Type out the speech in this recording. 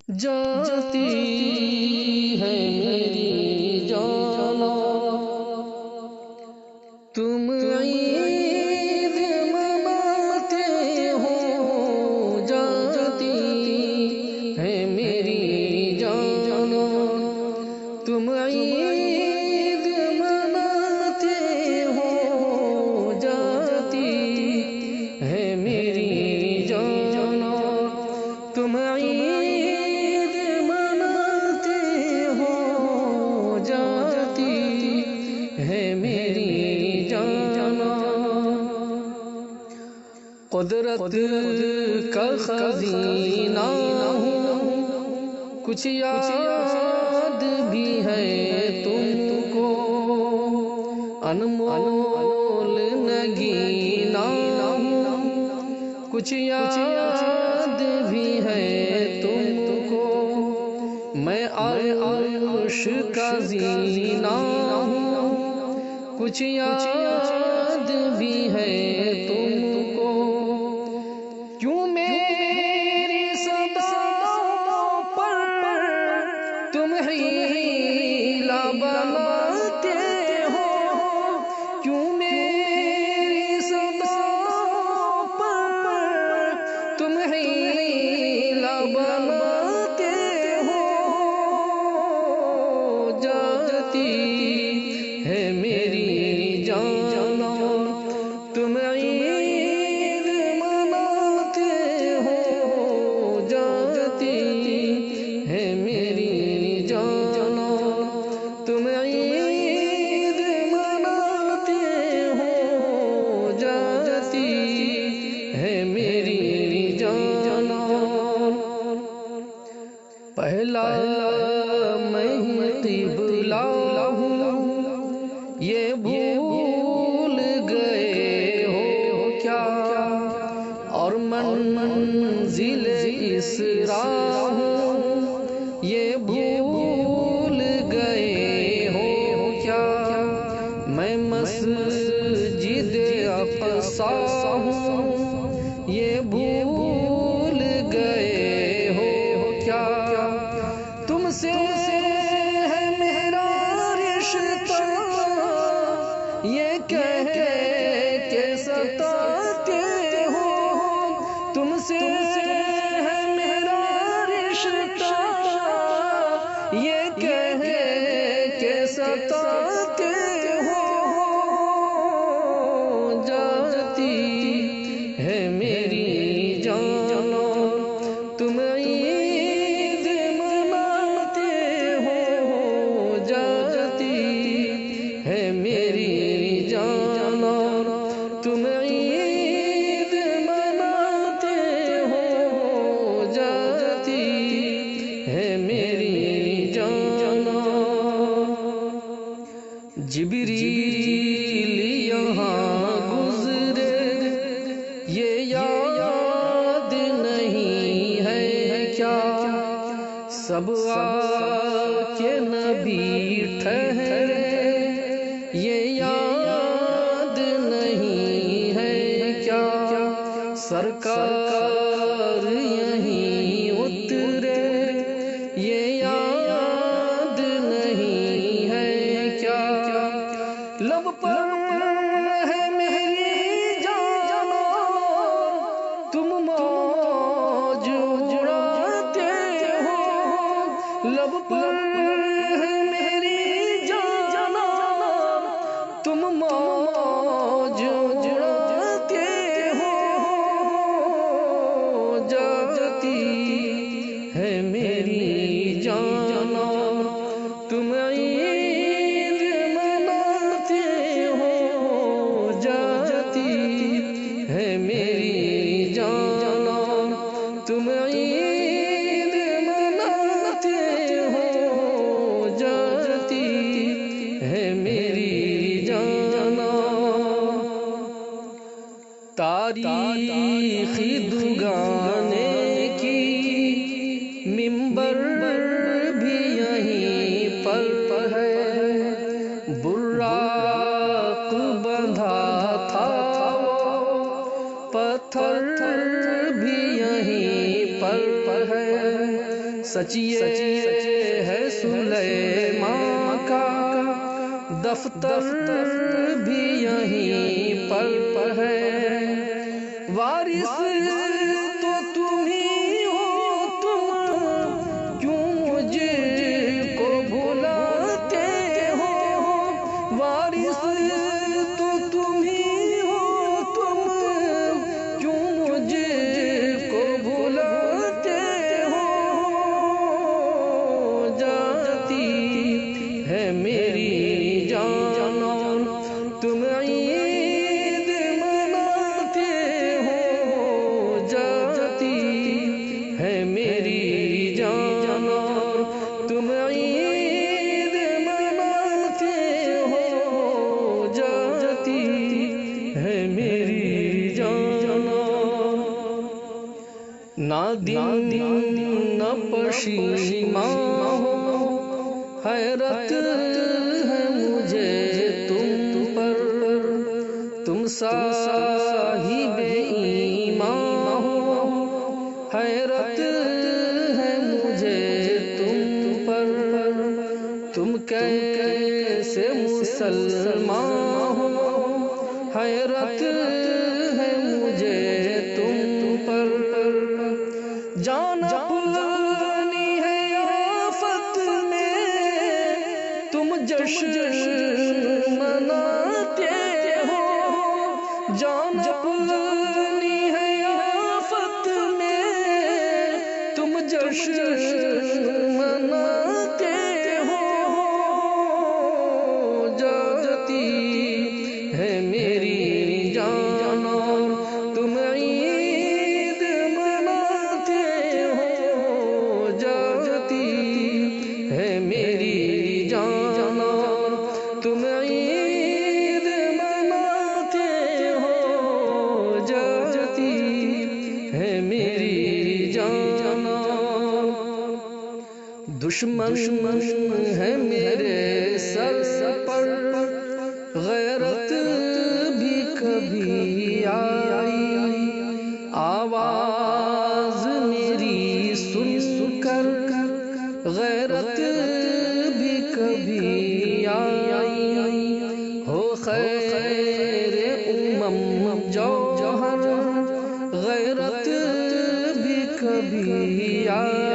جاتی ہے میری جانا، تم عید مناتے ہو، جاتی ہے میری جانا، تم عید مناتے ہو، جاتی ہے میری جانا، تم عید مناتے ہو، جاتی ہے میری جانا، قدرت کا خزینہ ہوں، کچھ یاد بھی ہے تم کو، انمول نگینا ہوں، کچھ یاد بھی ہے تم کو، میں عرش کا زینہ ہوں، کچھ یاد بھی ہے تم کو، کیوں میری صداؤں پر تم حیلہ بناتے ہو، کیوں میری صداؤں پر تم حیلہ بناتے ہو، جاتی ہے میری جانا، تم عید مناتے ہو، جاتی ہے میری جانا، تم عید مناتے ہو، جاتی ہے میری جانا، پہلا میں قبلہ ہوں، یہ بھول گئے ہو کیا، اور منزل اسراء ہوں، یہ بھول گئے ہو کیا، میں مسجد اقصیٰ ہوں، یہ بھول گئے ہو کیا، تم سے ہے میرا رشتہ، یہ کہہ کے ستاتے ہو، تم سے ہے میرا رشتہ، یہ کہہ کے ستاتے ہو، جاتی ہے میری جانا، تم عید مناتے ہو، جاتی ہے میری جانا، تم عید مناتے ہو، جاتی ہے میری جانا، جبریل یہاں گزرے، یہ یاد نہیں ہے کیا، سب آ کے نبی ٹھہرے، یہ یاد نہیں ہے کیا، سرکار یہیں اترے، یہ یاد نہیں ہے کیا، لب پر ہے میری جانا، تم موج اڑاتے ہو، لب پر ہے میری جانا، تم موج اڑاتے ہو، جاتی ہے میری جانا، تم عید مناتے ہو، جاتی ہے میری جانا، تم عید مناتے ہو، جاتی ہے میری جانا، تاریخی دگانے کی منبر بھی یہیں پر ہے، براق بندھا تھا وہ پتھر بھی یہیں پر ہے، سچ یہ ہے سلیمان کا دفتر بھی یہیں پر ہے، وارث تو تم ہی ہو، تم کیوں مجھ کو بھلاتے ہو، وارث تو تم ہی ہو، تم کیوں مجھ کو بھلاتے ہو، جاتی ہے میری جان اور تم عید مناتے ہو، جاتی ہے میری جان اور تم عید مناتے ہو، جاتی ہے میری جان، نہ دن نہ پشیماں ہو، حیرت ہے مجھے تم پر، تم صاحب ایمان ہو، حیرت ہے مجھے تم پر، تم کیسے مسلمان ہو، حیرت ہے مجھے تم پر، جان اپنی ہے آفت میں تم جشن مناتے ہو، جان اپنی ہے آفت میں تم جشن مناتے ہو، جاتی ہے میری جان اور تم عید مناتے ہو، جاتی ہے میری جان اور تم عید مناتے ہو، جاتی ہے میری جان، دشمن ہے میرے سر پر، غیرت بھی کبھی آئی، آواز میری سن کر غیرت بھی کبھی آئی، ہو خیر امم جوہر غیرت بھی کبھی آئی،